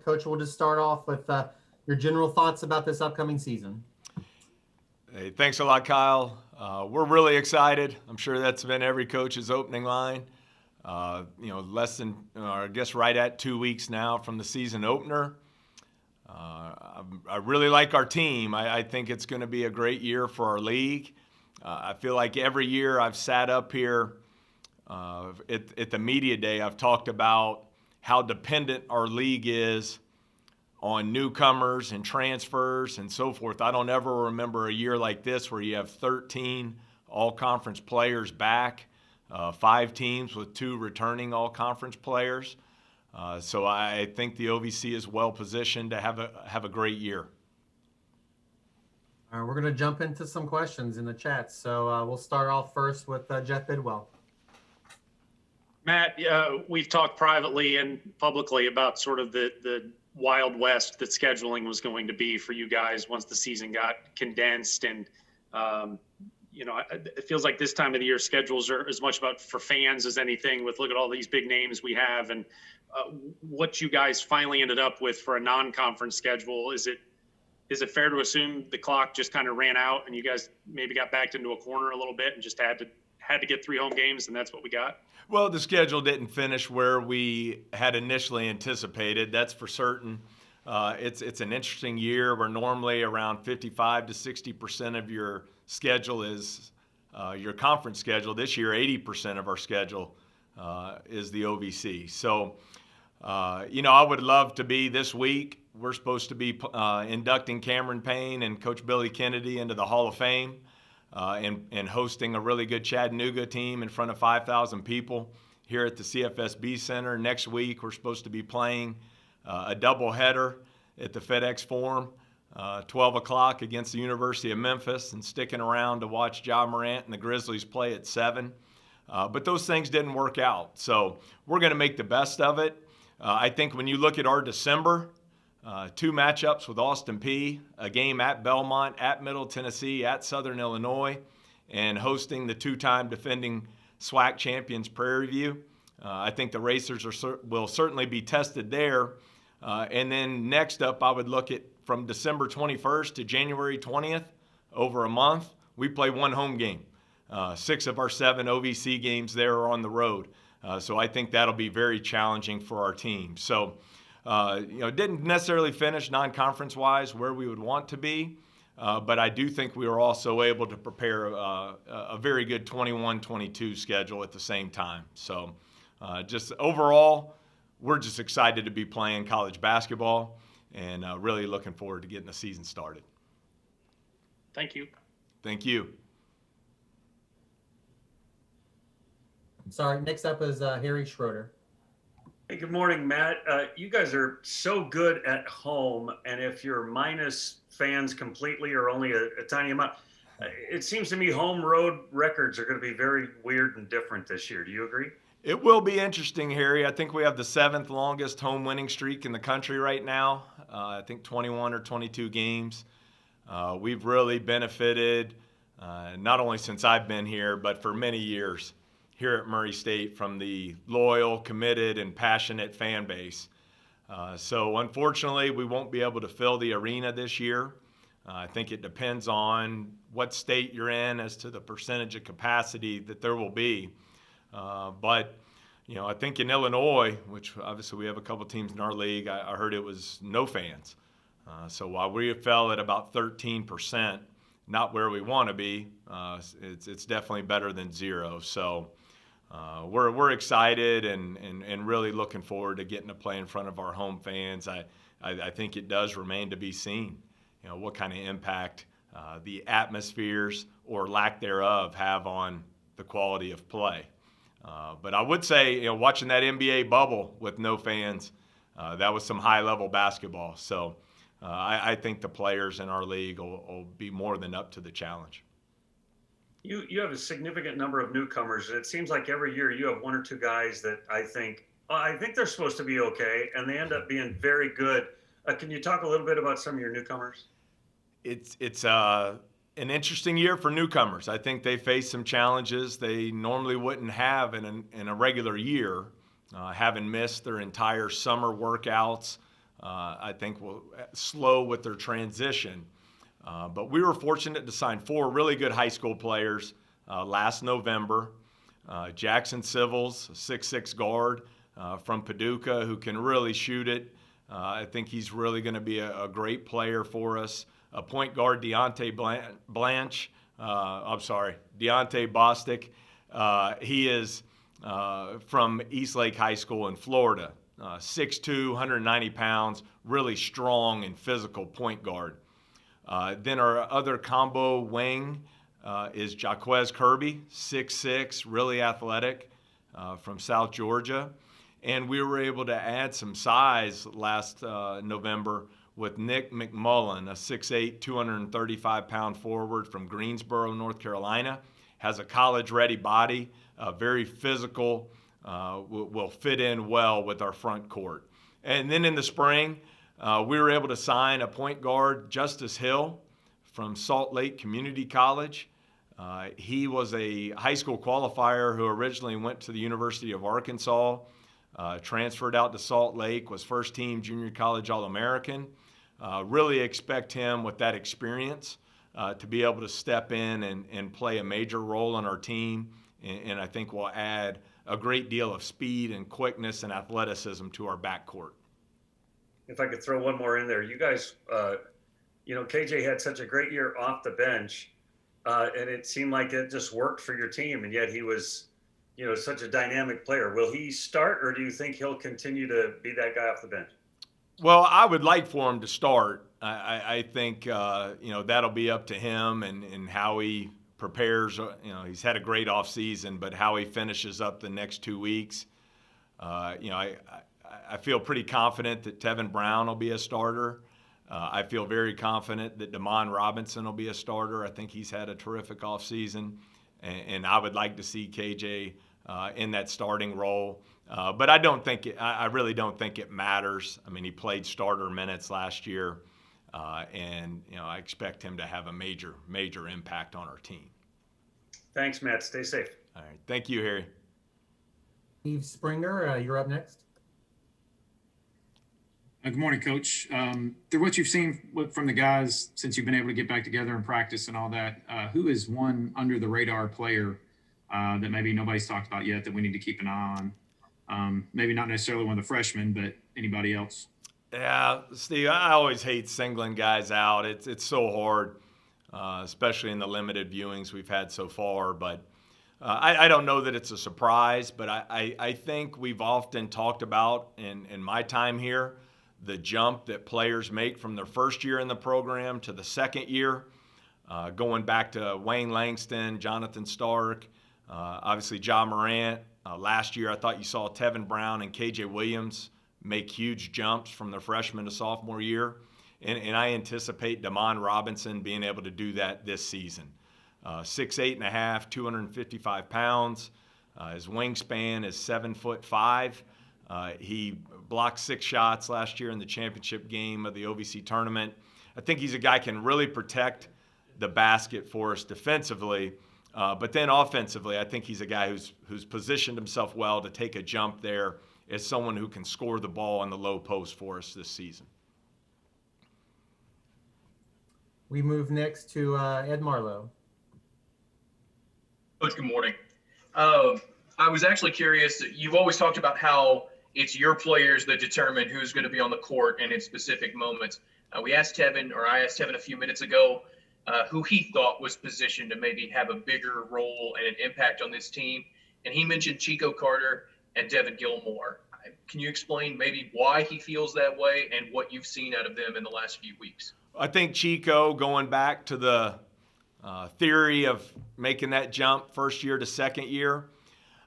Coach, we'll just start off with your general thoughts about this upcoming season. Hey, thanks a lot, Kyle. We're really excited. I'm sure that's been every coach's opening line. Less than, I guess, right at 2 weeks now from the season opener. I really like our team. I think it's going to be a great year for our league. I feel like every year I've sat up here at the media day, I've talked about how dependent our league is on newcomers and transfers and so forth. I don't ever remember a year like this where you have 13 all-conference players back, 5 teams with 2 returning all-conference players. So I think the OVC is well positioned to have a great year. All right, we're going to jump into some questions in the chat. So we'll start off first with Jeff Bidwell. Matt, we've talked privately and publicly about sort of the Wild West that scheduling was going to be for you guys once the season got condensed. And, it feels like this time of the year schedules are as much about for fans as anything with look at all these big names we have and what you guys finally ended up with for a non-conference schedule. Is it fair to assume the clock just kind of ran out and you guys maybe got backed into a corner a little bit and just had to get 3 home games and that's what we got? Well, the schedule didn't finish where we had initially anticipated. That's for certain. It's an interesting year where normally around 55 to 60% of your schedule is your conference schedule. This year, 80% of our schedule is the OVC. So, I would love to be this week. We're supposed to be inducting Cameron Payne and Coach Billy Kennedy into the Hall of Fame. And hosting a really good Chattanooga team in front of 5,000 people here at the CFSB Center. Next week, we're supposed to be playing a doubleheader at the FedEx Forum, 12 o'clock against the University of Memphis, and sticking around to watch Ja Morant and the Grizzlies play at 7. But those things didn't work out. So we're going to make the best of it. I think when you look at our December, 2 matchups with Austin Peay, a game at Belmont, at Middle Tennessee, at Southern Illinois, and hosting the 2-time defending SWAC champions Prairie View. I think the Racers will certainly be tested there. And then next up, I would look at from December 21st to January 20th, over a month, we play 1 home game. 6 of our 7 OVC games there are on the road. So I think that'll be very challenging for our team. So, didn't necessarily finish non-conference-wise where we would want to be, but I do think we were also able to prepare a very good 21-22 schedule at the same time. So just overall, we're just excited to be playing college basketball and really looking forward to getting the season started. Thank you. Thank you. Sorry, next up is Harry Schroeder. Hey, good morning, Matt. You guys are so good at home, and if you're minus fans completely or only a tiny amount, it seems to me home road records are going to be very weird and different this year. Do you agree? It will be interesting, Harry. I think we have the 7th longest home winning streak in the country right now. I think 21 or 22 games. We've really benefited, not only since I've been here, but for many years here at Murray State from the loyal, committed, and passionate fan base. So unfortunately, we won't be able to fill the arena this year. I think it depends on what state you're in as to the percentage of capacity that there will be. But I think in Illinois, which obviously we have a couple teams in our league, I heard it was no fans. So while we fell at about 13%, not where we want to be, it's definitely better than 0. So we're excited and really looking forward to getting to play in front of our home fans. I think it does remain to be seen, what kind of impact the atmospheres or lack thereof have on the quality of play. But I would say, watching that NBA bubble with no fans, that was some high-level basketball. So I think the players in our league will be more than up to the challenge. You have a significant number of newcomers, and it seems like every year you have 1 or 2 guys that I think they're supposed to be okay, and they end up being very good. Can you talk a little bit about some of your newcomers? It's an interesting year for newcomers. I think they face some challenges they normally wouldn't have in a regular year, having missed their entire summer workouts, I think will slow with their transition. But we were fortunate to sign 4 really good high school players last November. Jackson Civils, a 6'6" guard from Paducah who can really shoot it. I think he's really going to be a great player for us. A point guard, Deontay Bostic. He is from Eastlake High School in Florida. 6'2", 190 pounds, really strong and physical point guard. Then our other combo wing is Jaquez Kirby, 6'6", really athletic, from South Georgia. And we were able to add some size last November with Nick McMullen, a 6'8", 235-pound forward from Greensboro, North Carolina. Has a college-ready body, very physical, will fit in well with our front court. And then in the spring, we were able to sign a point guard, Justice Hill, from Salt Lake Community College. He was a high school qualifier who originally went to the University of Arkansas, transferred out to Salt Lake, was first-team junior college All-American. Really expect him with that experience to be able to step in and play a major role on our team, and I think will add a great deal of speed and quickness and athleticism to our backcourt. If I could throw one more in there, you guys, KJ had such a great year off the bench, and it seemed like it just worked for your team, and yet he was, such a dynamic player. Will he start, or do you think he'll continue to be that guy off the bench? Well, I would like for him to start. I think, that'll be up to him and how he prepares. He's had a great offseason, but how he finishes up the next 2 weeks. I feel pretty confident that Tevin Brown will be a starter. I feel very confident that Damon Robinson will be a starter. I think he's had a terrific offseason, and I would like to see KJ in that starting role. But I really don't think it matters. I mean, he played starter minutes last year, and I expect him to have a major impact on our team. Thanks, Matt. Stay safe. All right. Thank you, Harry. Steve Springer, you're up next. Good morning, Coach. Through what you've seen from the guys since you've been able to get back together and practice and all that, who is one under-the-radar player that maybe nobody's talked about yet that we need to keep an eye on? Maybe not necessarily one of the freshmen, but anybody else? Yeah, Steve, I always hate singling guys out. It's so hard, especially in the limited viewings we've had so far. But I don't know that it's a surprise, but I think we've often talked about in my time here the jump that players make from their first year in the program to the second year, going back to Wayne Langston, Jonathan Stark, obviously Ja Morant. Last year, I thought you saw Tevin Brown and KJ Williams make huge jumps from their freshman to sophomore year. And I anticipate Damon Robinson being able to do that this season. 6'8.5", 255 pounds. His wingspan is 7'5". He blocked 6 shots last year in the championship game of the OVC tournament. I think he's a guy who can really protect the basket for us defensively. But then offensively, I think he's a guy who's positioned himself well to take a jump there as someone who can score the ball on the low post for us this season. We move next to Ed Marlowe. Coach, good morning. I was actually curious. You've always talked about how it's your players that determine who's going to be on the court and in specific moments. I asked Tevin a few minutes ago who he thought was positioned to maybe have a bigger role and an impact on this team. And he mentioned Chico Carter and Devin Gilmore. Can you explain maybe why he feels that way and what you've seen out of them in the last few weeks? I think Chico, going back to the theory of making that jump first year to second year,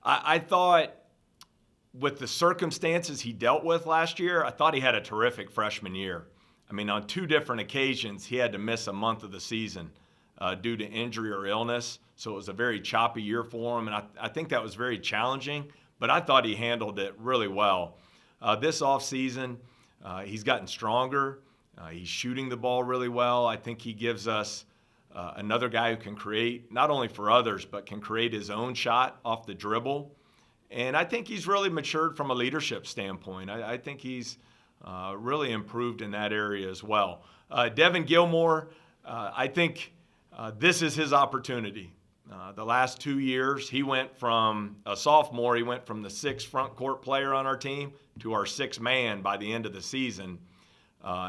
I thought with the circumstances he dealt with last year, I thought he had a terrific freshman year. I mean, on 2 different occasions, he had to miss a month of the season due to injury or illness. So it was a very choppy year for him, and I think that was very challenging, but I thought he handled it really well. This offseason, he's gotten stronger. He's shooting the ball really well. I think he gives us another guy who can create, not only for others, but can create his own shot off the dribble. And I think he's really matured from a leadership standpoint. I think he's really improved in that area as well. Devin Gilmore, I think this is his opportunity. The last 2 years, he went from a sophomore, he went from the sixth front court player on our team to our sixth man by the end of the season.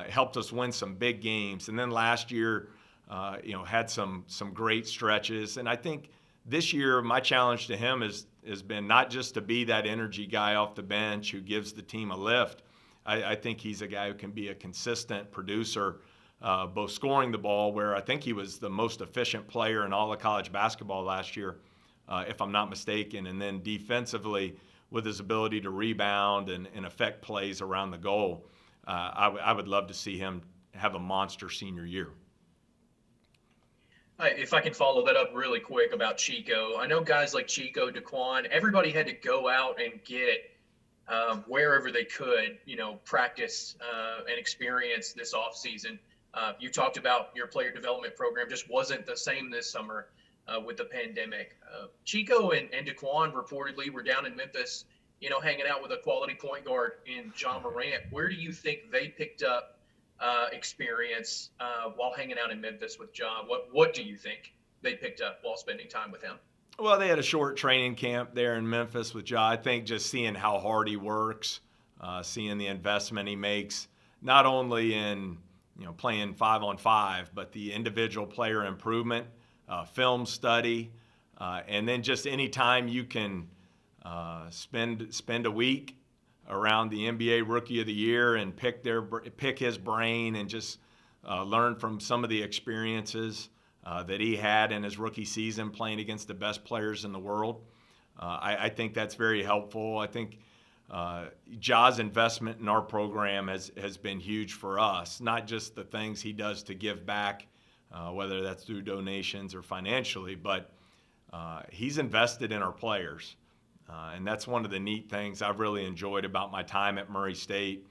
Helped us win some big games. And then last year, had some great stretches. And I think this year, my challenge to him has been not just to be that energy guy off the bench who gives the team a lift. I think he's a guy who can be a consistent producer, both scoring the ball, where I think he was the most efficient player in all of college basketball last year, if I'm not mistaken, and then defensively with his ability to rebound and affect plays around the goal. I would love to see him have a monster senior year. If I can follow that up really quick about Chico, I know guys like Chico, Daquan, everybody had to go out and get wherever they could, practice and experience this offseason. You talked about your player development program just wasn't the same this summer with the pandemic. Chico and Daquan reportedly were down in Memphis, hanging out with a quality point guard in John Morant. Where do you think they picked up experience while hanging out in Memphis with John? What do you think they picked up while spending time with him? Well, they had a short training camp there in Memphis with John. I think just seeing how hard he works, seeing the investment he makes, not only in playing 5-on-5, but the individual player improvement, film study, and then just any time you can spend a week around the NBA Rookie of the Year and pick his brain and just learn from some of the experiences that he had in his rookie season playing against the best players in the world. I think that's very helpful. I think Ja's investment in our program has been huge for us, not just the things he does to give back, whether that's through donations or financially, but he's invested in our players. And that's one of the neat things I've really enjoyed about my time at Murray State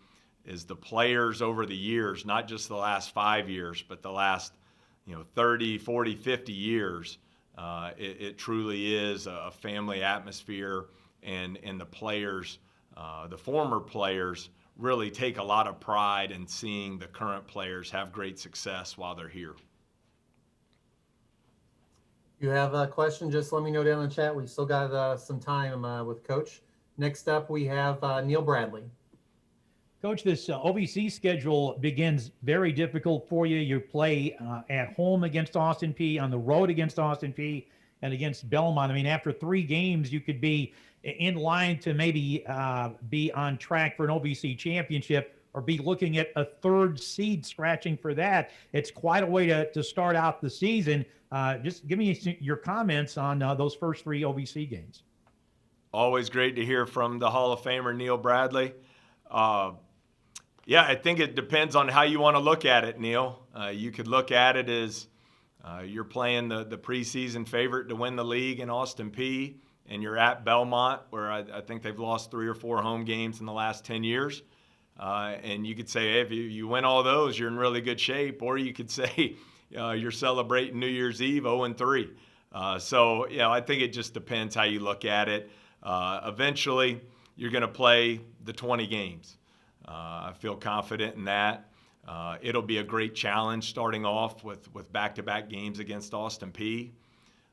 is the players over the years, not just the last 5 years, but the last 30, 40, 50 years. It truly is a family atmosphere, and the players, the former players, really take a lot of pride in seeing the current players have great success while they're here. You have a question, just let me know down in the chat. We still got some time with Coach. Next up, we have Neil Bradley. Coach, this OVC schedule begins very difficult for you. You play at home against Austin Peay, on the road against Austin Peay, and against Belmont. I mean, after 3 games, you could be in line to maybe be on track for an OVC championship or be looking at a 3rd seed scratching for that. It's quite a way to start out the season. Just give me your comments on those first 3 OVC games. Always great to hear from the Hall of Famer Neil Bradley. Yeah, I think it depends on how you want to look at it, Neil. You could look at it as you're playing the preseason favorite to win the league in Austin Peay, and you're at Belmont, where I think they've lost 3 or 4 home games in the last 10 years. And you could say, hey, if you win all those, you're in really good shape. Or you could say you're celebrating New Year's Eve 0-3. So, I think it just depends how you look at it. Eventually, you're going to play the 20 games. I feel confident in that. It'll be a great challenge starting off with back-to-back games against Austin Peay.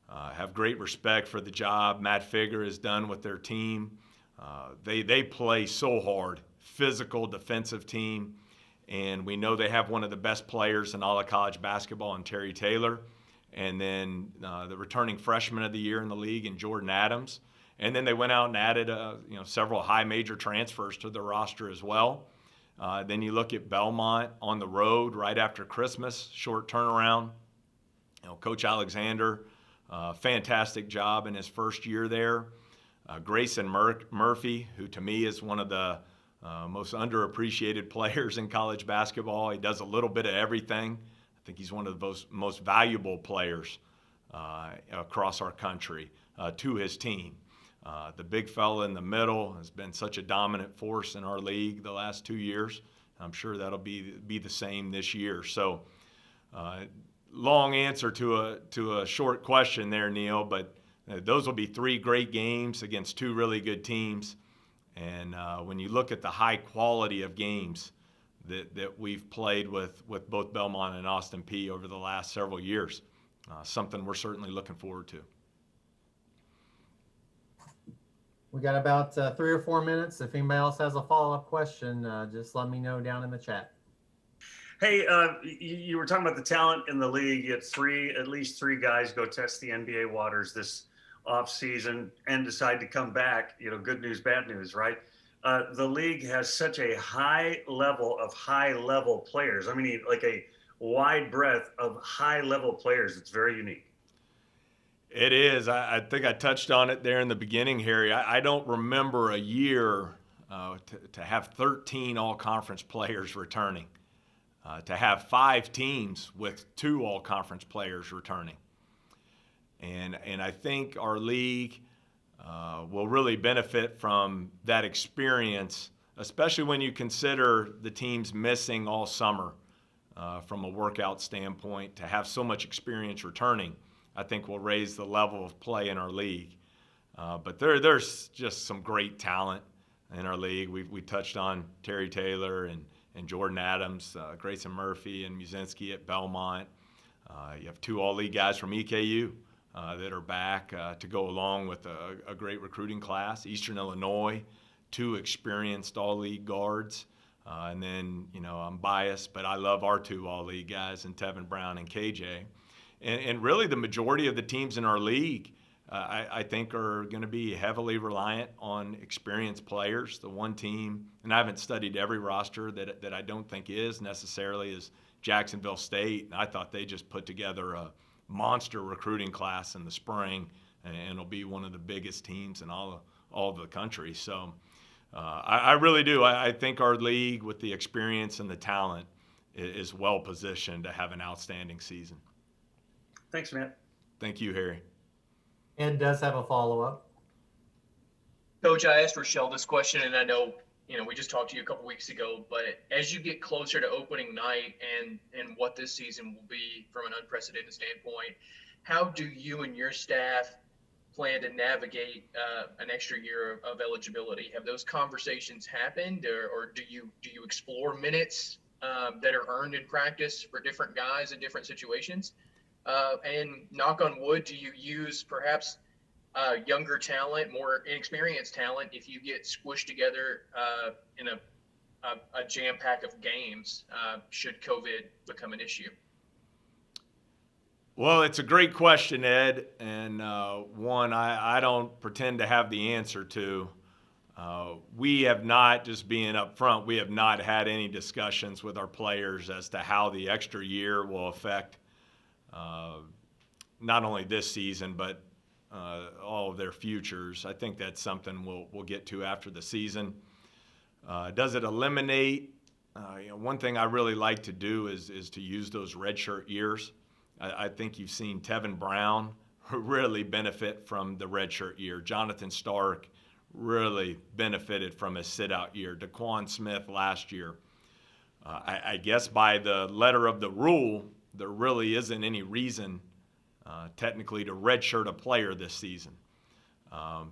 Have great respect for the job Matt Figger has done with their team. They play so hard. Physical defensive team, and we know they have one of the best players in all of college basketball in Terry Taylor, and then the returning freshman of the year in the league in Jordan Adams, and then they went out and added several high major transfers to the roster as well. Then you look at Belmont on the road right after Christmas, short turnaround. Coach Alexander, fantastic job in his first year there. Grayson Murphy, who to me is one of the most underappreciated players in college basketball. He does a little bit of everything. I think he's one of the most valuable players across our country to his team. The big fella in the middle has been such a dominant force in our league the last 2 years. I'm sure that'll be the same this year. So, long answer to a short question there, Neil, but those will be 3 great games against 2 really good teams. And when you look at the high quality of games, that we've played with both Belmont and Austin Peay over the last several years. Something we're certainly looking forward to. We got about 3 or 4 minutes. If anybody else has a follow-up question, just let me know down in the chat. Hey, you were talking about the talent in the league. You had at least three guys go test the NBA waters this off season and decide to come back. You know, good news, bad news, right? The league has such a high level of high-level players. I mean, like a wide breadth of high-level players. It's very unique. It is. I think I touched on it there in the beginning, Harry. I don't remember a year to have 13 all-conference players returning, to have 5 teams with 2 all-conference players returning. And I think our league will really benefit from that experience, especially when you consider the teams missing all summer from a workout standpoint. To have so much experience returning, I think will raise the level of play in our league. But there's just some great talent in our league. We touched on Terry Taylor and Jordan Adams, Grayson Murphy and Muzinski at Belmont. You have 2 all-league guys from EKU that are back to go along with a great recruiting class. Eastern Illinois, 2 experienced all-league guards. And then, you know, I'm biased, but I love our 2 all-league guys in Tevin Brown and KJ. And really the majority of the teams in our league, I think, are going to be heavily reliant on experienced players. The one team, and I haven't studied every roster that I don't think is necessarily, is Jacksonville State. And I thought they just put together a monster recruiting class in the spring, and it'll be one of the biggest teams in all of the country. So I really do. I think our league, with the experience and the talent, is well positioned to have an outstanding season. Thanks, Matt. Thank you, Harry. Ed does have a follow-up. Coach, I asked Rochelle this question, and I know, you know, we just talked to you a couple weeks ago, but as you get closer to opening night and what this season will be from an unprecedented standpoint, how do you and your staff plan to navigate an extra year of eligibility? Have those conversations happened, or do you explore minutes that are earned in practice for different guys in different situations? And knock on wood, do you use perhaps younger talent, more inexperienced talent, if you get squished together in a jam pack of games, should COVID become an issue? Well, it's a great question, Ed, and one I don't pretend to have the answer to. We have not, just being up front, we have not had any discussions with our players as to how the extra year will affect not only this season, but all of their futures. I think that's something we'll get to after the season. Does it eliminate? One thing I really like to do is to use those redshirt years. I think you've seen Tevin Brown really benefit from the redshirt year. Jonathan Stark really benefited from his sit-out year. DeQuan Smith last year. I guess by the letter of the rule, there really isn't any reason technically to redshirt a player this season.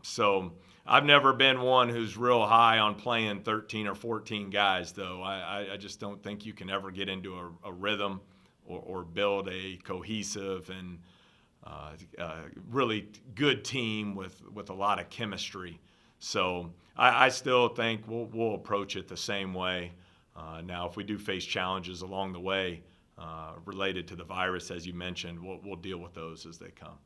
So I've never been one who's real high on playing 13 or 14 guys, though. I just don't think you can ever get into a rhythm or build a cohesive and really good team with a lot of chemistry. So I still think we'll approach it the same way. Now, if we do face challenges along the way related to the virus, as you mentioned, we'll deal with those as they come.